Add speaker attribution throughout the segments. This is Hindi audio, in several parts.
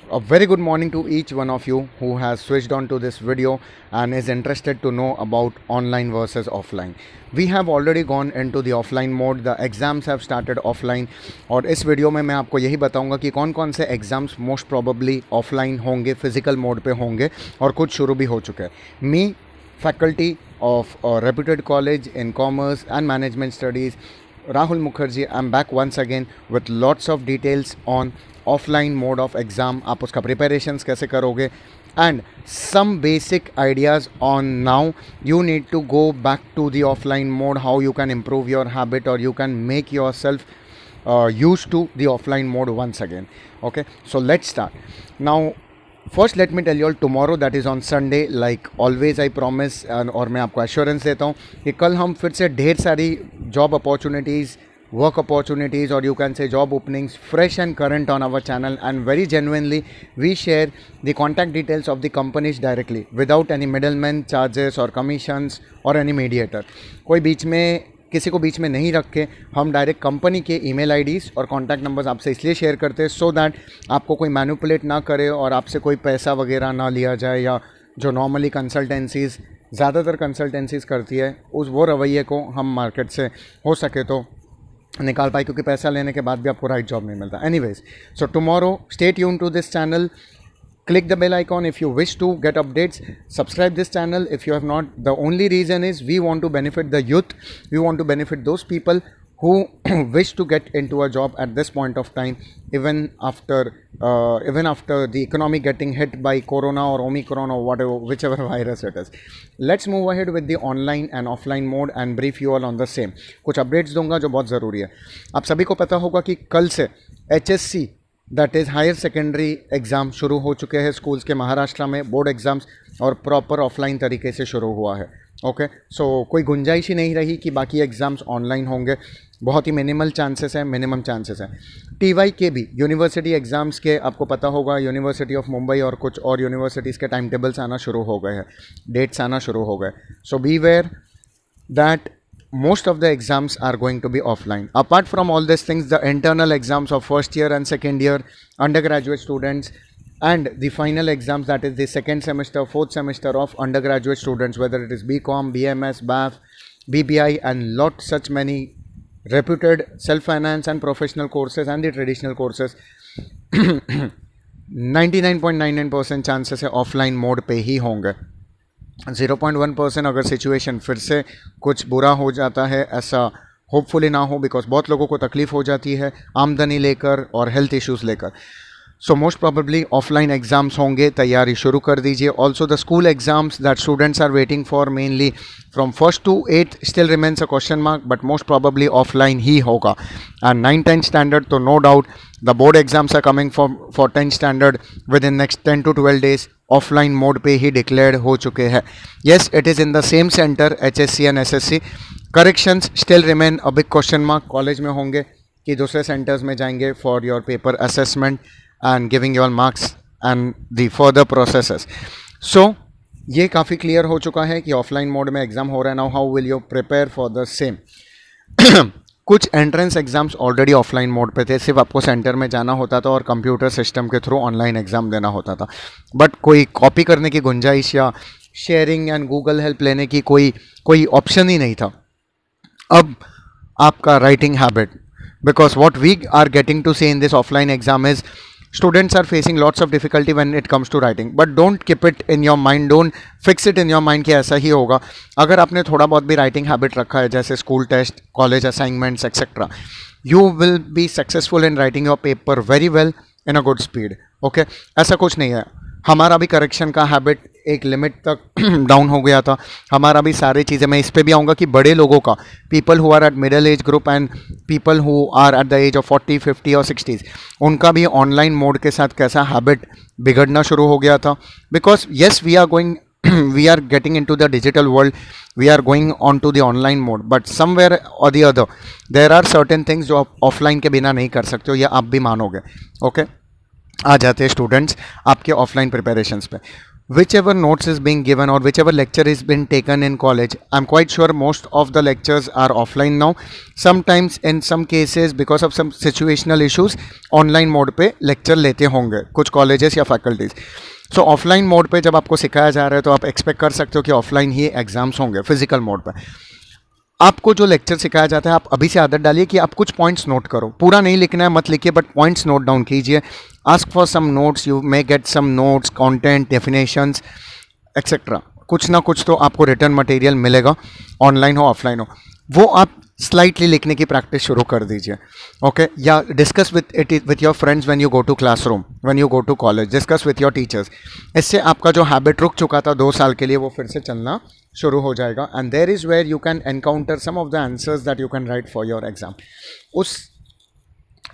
Speaker 1: A very good morning to each one of you who has switched on to this video and is interested to know about online versus offline. We have already gone into the offline mode. The exams have started offline और इस वीडियो में मैं आपको यही बताऊंगा कि कौन कौन से एग्ज़ाम्स मोस्ट प्रोबेबली ऑफलाइन होंगे, फिजिकल मोड पे होंगे और कुछ शुरू भी हो चुके हैं. मी faculty of a reputed college in commerce and management studies, Rahul Mukherjee, I'm back once again with lots of details on offline mode of exam. आप उसका preparations कैसे करोगे and some basic ideas on now you need to go back to the offline mode, how you can improve your habit or you can make yourself used to the offline mode once again. Okay, so let's start now. First let me tell you all tomorrow that is on Sunday like always I promise और मैं आपको एश्योरेंस देता हूँ कि कल हम फिर से ढेर सारी जॉब अपॉर्चुनिटीज़, वर्क अपॉर्चुनिटीज़ और you can say job openings fresh and current on our channel and very genuinely we share the contact details of the companies directly without any middle man charges और कमीशंस और एनी मीडिएटर. कोई बीच में किसी को बीच में नहीं रख के हम डायरेक्ट कंपनी के ईमेल आईडीज़ और कॉन्टैक्ट नंबर्स आपसे इसलिए शेयर करते हैं सो दैट आपको कोई मैनिपुलेट ना करे और आपसे कोई पैसा वगैरह ना लिया जाए या जो नॉर्मली कंसल्टेंसीज़ ज़्यादातर कंसल्टेंसीज़ करती है उस वो रवैये को हम मार्केट से हो सके तो निकाल पाए, क्योंकि पैसा लेने के बाद भी आपको राइट जॉब नहीं मिलता. Anyways, so tomorrow stay tune to this channel. Click the bell icon if you wish to get updates. Subscribe this channel if you have not. The only reason is we want to benefit the youth. We want to benefit those people who wish to get into a job at this point of time, even after the economy getting hit by corona or omicron or whatever, whichever virus it is. Let's move ahead with the online and offline mode and brief you all on the same. कुछ updates दूंगा जो बहुत ज़रूरी है. आप सभी को पता होगा कि कल से HSC that is higher secondary exam शुरू हो चुके हैं स्कूल्स के महाराष्ट्र में. बोर्ड एग्ज़ाम्स और प्रॉपर ऑफलाइन तरीके से शुरू हुआ है. ओके, सो कोई गुंजाइश ही नहीं रही कि बाकी एग्ज़ाम्स ऑनलाइन होंगे. बहुत ही मिनिमम चांसेस हैं. TY के भी यूनिवर्सिटी एग्ज़ाम्स के आपको पता होगा, यूनिवर्सिटी ऑफ मुंबई और कुछ और यूनिवर्सिटीज़ के टाइम टेबल्स आना शुरू हो गए हैं, डेट्स आना शुरू हो गए. So be aware that most of the exams are going to be offline. Apart from all these things, the internal exams of first year and second year undergraduate students and the final exams, that is the second semester, fourth semester of undergraduate students, whether it is BCom, BMS, BAF, BBI and lot such many reputed self-finance and professional courses and the traditional courses 99.99% chances है ऑफलाइन मोड पे ही होंगे. 0.1% अगर सिचुएशन फिर से कुछ बुरा हो जाता है, ऐसा होपफुली ना हो, बिकॉज बहुत लोगों को तकलीफ़ हो जाती है आमदनी लेकर और हेल्थ इश्यूज़ लेकर. So most probably offline exams होंगे, तैयारी शुरू कर दीजिए. Also the school exams that students are waiting for mainly from 1st to 8th still remains a question mark, but most probably offline ही होगा. एंड 9th-10th स्टैंडर्ड तो no doubt the board exams are coming for 10th standard with in next 10 to 12 days. Offline mode पे ही डिक्लेयर्ड हो चुके हैं. Yes, it is in the same centre HSC and SSC. Corrections still remain a big question mark. College में होंगे कि दूसरे सेंटर्स में जाएंगे for your paper assessment and giving your marks and the further processes. So ये काफ़ी क्लियर हो चुका है कि ऑफलाइन मोड में एग्ज़ाम हो रहा है. Now how will you prepare for the same. कुछ entrance exams already offline mode पे थे, सिर्फ आपको सेंटर में जाना होता था और कंप्यूटर सिस्टम के थ्रू ऑनलाइन एग्ज़ाम देना होता था. बट कोई कॉपी करने की गुंजाइश या शेयरिंग एंड गूगल हेल्प लेने की कोई ऑप्शन ही नहीं था. अब आपका writing habit, because what we are getting to see in this offline exam is students are facing lots of difficulty when it comes to writing, but don't keep it in your mind, don't fix it in your mind कि ऐसा ही होगा. अगर आपने थोड़ा बहुत भी राइटिंग हैबिट रखा है, जैसे school test, college assignments etcetera, you will be successful in writing your paper very well in a good speed. Okay, ऐसा कुछ नहीं है. हमारा भी करेक्शन का हैबिट एक लिमिट तक डाउन हो गया था. हमारा भी सारी चीज़ें, मैं इस पे भी आऊँगा कि बड़े लोगों का, people who are at middle age group and people who are at the age of 40, 50 और 60s, उनका भी ऑनलाइन मोड के साथ कैसा हैबिट बिगड़ना शुरू हो गया था. Because yes, we are getting into the digital world, we are going on to the online mode, but somewhere or the other there are certain things जो आप ऑफलाइन के बिना नहीं कर सकते हो, या आप भी मानोगे. ओके, आ जाते हैं स्टूडेंट्स आपके ऑफलाइन प्रिपरेशंस पे. whichever notes is being given or whichever lecture is been taken in college, I'm quite sure most of the lectures are offline now. Sometimes in some cases because of some situational issues online mode पे lecture लेते होंगे कुछ colleges या faculties. सो ऑफलाइन मोड पे जब आपको सिखाया जा रहा है तो आप एक्सपेक्ट कर सकते हो कि ऑफलाइन ही एग्जाम्स होंगे. फिजिकल मोड पे आपको जो लेक्चर सिखाया जाता है आप अभी से आदत डालिए कि आप कुछ पॉइंट्स नोट करो. पूरा नहीं लिखना है, मत लिखिए, बट पॉइंट्स नोट डाउन कीजिए. Ask for some notes, you may get some notes, content, definitions etcetera. कुछ ना कुछ तो आपको रिटर्न मटेरियल मिलेगा, ऑनलाइन हो ऑफलाइन हो. वो आप स्लाइटली लिखने की प्रैक्टिस शुरू कर दीजिए. ओके, या discuss with your friends when you go to classroom, when you go to college, discuss with your teachers. इससे आपका जो हैबिट रुक चुका था 2 साल के लिए वो फिर से चलना शुरू हो जाएगा. And there is where you can encounter some of the answers that you can write for your exam. उस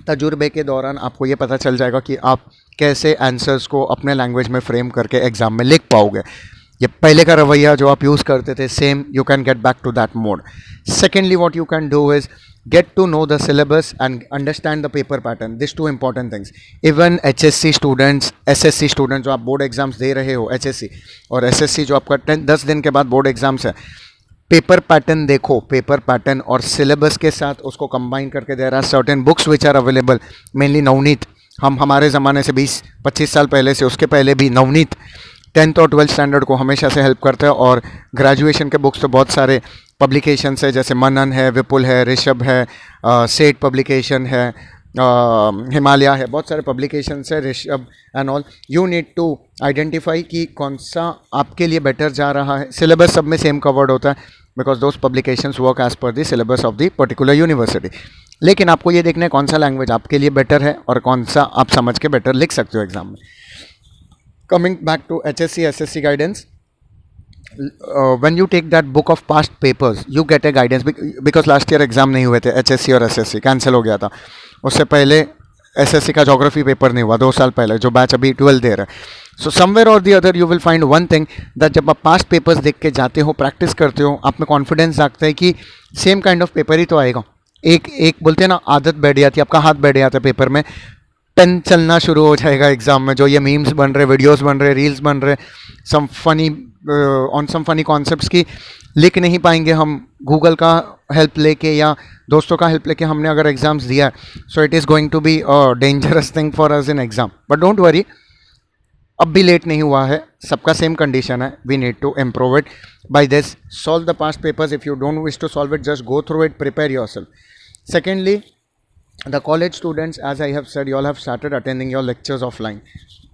Speaker 1: तजुर्बे के दौरान आपको ये पता चल जाएगा कि आप कैसे आंसर्स को अपने लैंग्वेज में फ्रेम करके एग्जाम में लिख पाओगे. ये पहले का रवैया जो आप यूज़ करते थे same you can get back to that mode. Secondly what you can do is get to know the syllabus and understand the paper pattern. These 2 important things. Even HSC students, SSC students जो आप बोर्ड एग्जाम्स दे रहे हो, HSC और SSC जो आपका 10 दिन के बाद बोर्ड एग्जाम्स है, पेपर पैटर्न देखो. पेपर पैटर्न और सिलेबस के साथ उसको कंबाइन करके there are certain books which are available. Mainly Navneet, हम हमारे ज़माने से 20-25 साल पहले से, उसके पहले भी नवनीत 10th और 12th स्टैंडर्ड को हमेशा से हेल्प करता है. और ग्रेजुएशन के बुक्स तो बहुत सारे पब्लिकेशंस है, जैसे मनन है, विपुल है, ऋषभ है, सेठ पब्लिकेशन है, हिमालय है, बहुत सारे पब्लिकेशंस है, Rishabh and all. You need to identify कि कौन सा आपके लिए बेटर जा रहा है. सिलेबस सब में सेम कवर्ड होता है because those publications work as per the syllabus of the particular university. लेकिन आपको ये देखना है कौन सा लैंग्वेज आपके लिए बेटर है और कौन सा आप समझ के बेटर लिख सकते हो एग्जाम में. Coming back to HSC, SSC guidance, when you take that book of past papers, you get a guidance because last year exam नहीं हुए थे HSC और SSC, कैंसिल हो गया था. उससे पहले SSC का जोग्राफी पेपर नहीं हुआ 2 साल पहले, जो बैच अभी 12 दे रहा है. सो समवेयर और the other you will find one thing that जब आप पास्ट पेपर्स देख के जाते हो, प्रैक्टिस करते हो, आप में कॉन्फिडेंस जागता है कि सेम काइंड ऑफ पेपर ही तो आएगा. एक बोलते हैं ना, आदत बैठ जाती है, आपका हाथ बैठ जाता है पेपर में, पेन चलना शुरू हो जाएगा एग्जाम में. जो ये मीम्स बन रहे, वीडियोस बन रहे, रील्स बन रहे, some funny on some funny concepts की लिख नहीं पाएंगे हम गूगल का हेल्प लेके या दोस्तों का हेल्प लेके हमने अगर एग्जाम्स दिया है. So it is going to be a dangerous thing for us in exam. But don't worry, अब भी लेट नहीं हुआ है, सबका सेम कंडीशन है. We need to improve it by this. Solve the past papers. If you don't wish to solve it, just go through it, prepare yourself. Secondly, the college students, as I have said, you all have started attending your lectures offline.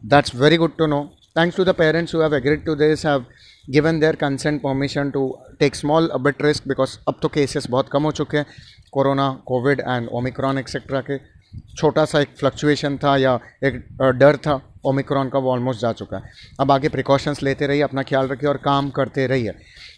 Speaker 1: That's very good to know. Thanks to the parents who have agreed to this, have given their consent permission to take small a bit risk, because अब तो cases बहुत कम हो चुके हैं corona, Covid and Omicron etcetera के. छोटा सा एक फ्लक्चुएशन था या एक डर था ओमिक्रॉन का, वो ऑलमोस्ट जा चुका है. अब आगे प्रिकॉशंस लेते रहिए, अपना ख्याल रखिए और काम करते रहिए.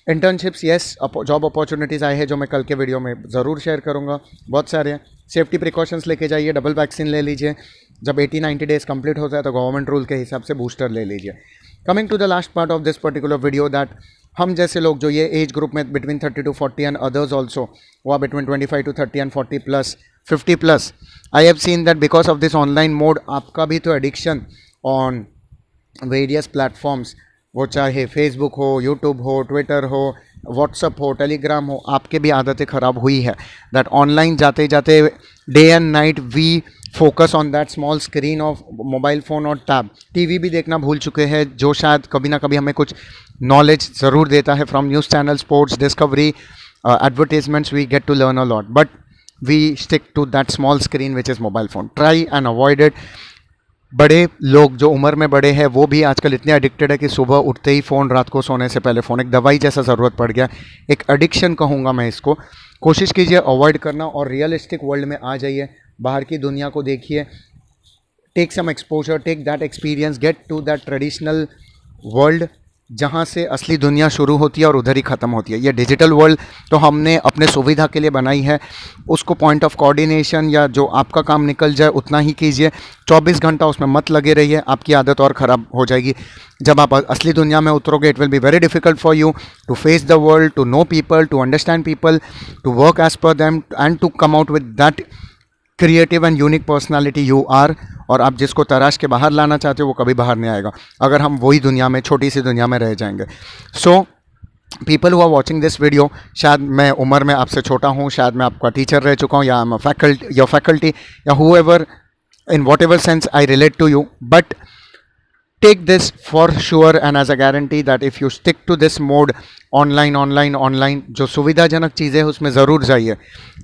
Speaker 1: इंटर्नशिप्स, येस, जॉब अपॉर्चुनिटीज़ आए हैं जो मैं कल के वीडियो में ज़रूर शेयर करूँगा, बहुत सारे हैं. सेफ्टी प्रिकॉशंस लेके जाइए, डबल वैक्सीन ले लीजिए. जब 80-90 डेज़ कंप्लीट होता है तो गवर्नमेंट रूल के हिसाब से बूस्टर ले लीजिए. Coming to the last part of this particular video, that हम जैसे लोग जो ये एज ग्रुप में between 30 to 40 and others also, वो between 25 to 30 and 40 plus 50 plus, I have seen that because of this online mode आपका भी तो एडिक्शन ऑन वेरियस प्लेटफॉर्म्स, वो चाहे फेसबुक हो, यूट्यूब हो, ट्विटर हो, व्हाट्सअप हो, टेलीग्राम हो, आपके भी आदतें ख़राब हुई है. दैट ऑनलाइन जाते जाते day and night we focus on that small screen of mobile phone और टैब. टीवी भी देखना भूल चुके हैं, जो शायद कभी ना कभी हमें कुछ नॉलेज ज़रूर देता है. From news channel, sports, Discovery, advertisements, we get to learn a lot, but we stick to that small screen which is mobile phone. Try and avoid it. बड़े लोग जो उम्र में बड़े हैं वो भी आजकल इतने एडिक्टेड है कि सुबह उठते ही फ़ोन, रात को सोने से पहले फ़ोन, एक दवाई जैसा ज़रूरत पड़ गया. एक एडिक्शन कहूँगा मैं इसको. कोशिश कीजिए अवॉइड करना और रियलिस्टिक वर्ल्ड में आ जाइए, बाहर की दुनिया को देखिए. Take some exposure, take that experience, get to that traditional world जहाँ से असली दुनिया शुरू होती है और उधर ही ख़त्म होती है. ये डिजिटल वर्ल्ड तो हमने अपने सुविधा के लिए बनाई है, उसको पॉइंट ऑफ कोऑर्डिनेशन या जो आपका काम निकल जाए उतना ही कीजिए. 24 घंटा उसमें मत लगे रहिए, आपकी आदत और ख़राब हो जाएगी. जब आप असली दुनिया में उतरोगे, it will be very difficult for you to face the world, to know people, to understand people, to work as per them and to come out with that creative and unique personality you are. और आप जिसको तराश के बाहर लाना चाहते हो वो कभी बाहर नहीं आएगा अगर हम वही दुनिया में, छोटी सी दुनिया में रह जाएंगे. So people who are watching this video, शायद मैं उम्र में आपसे छोटा हूँ, शायद मैं आपका टीचर रह चुका हूँ, या I'm a faculty, your faculty, या whoever, in whatever sense I relate to you, but take this for sure and as a guarantee that if you stick to this mode, online, जो सुविधाजनक चीज़ें हैं उसमें ज़रूर जाइए.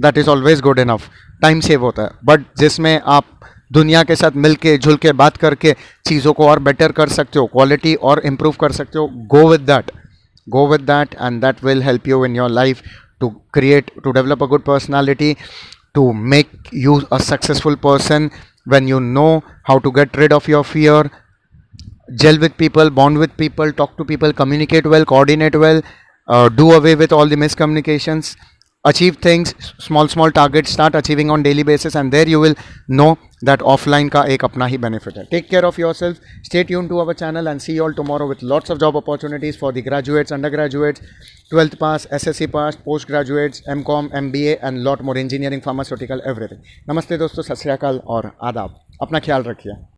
Speaker 1: That is always good enough. Time save होता है. बट जिसमें आप दुनिया के साथ मिल के जुल के बात करके चीज़ों को और बेटर कर सकते हो, क्वालिटी और इम्प्रूव कर सकते हो, go with that, and that will help you in your life to develop a good personality, to make you a successful person. When you know how to get rid of your fear, gel with people, bond with people, talk to people, communicate well, coordinate well, do away with all the miscommunications, achieve things, small targets, start achieving on daily basis, and there you will know that offline का एक अपना ही benefit है. Take care of yourself, stay tuned to our channel, and see you all tomorrow with lots of job opportunities for the graduates, undergraduates, 12th pass, SSC pass, postgraduates, MCom, MBA, and lot more, engineering, pharmaceutical, everything. नमस्ते दोस्तों, सत श्री अकाल और आदाब. अपना ख्याल रखिए.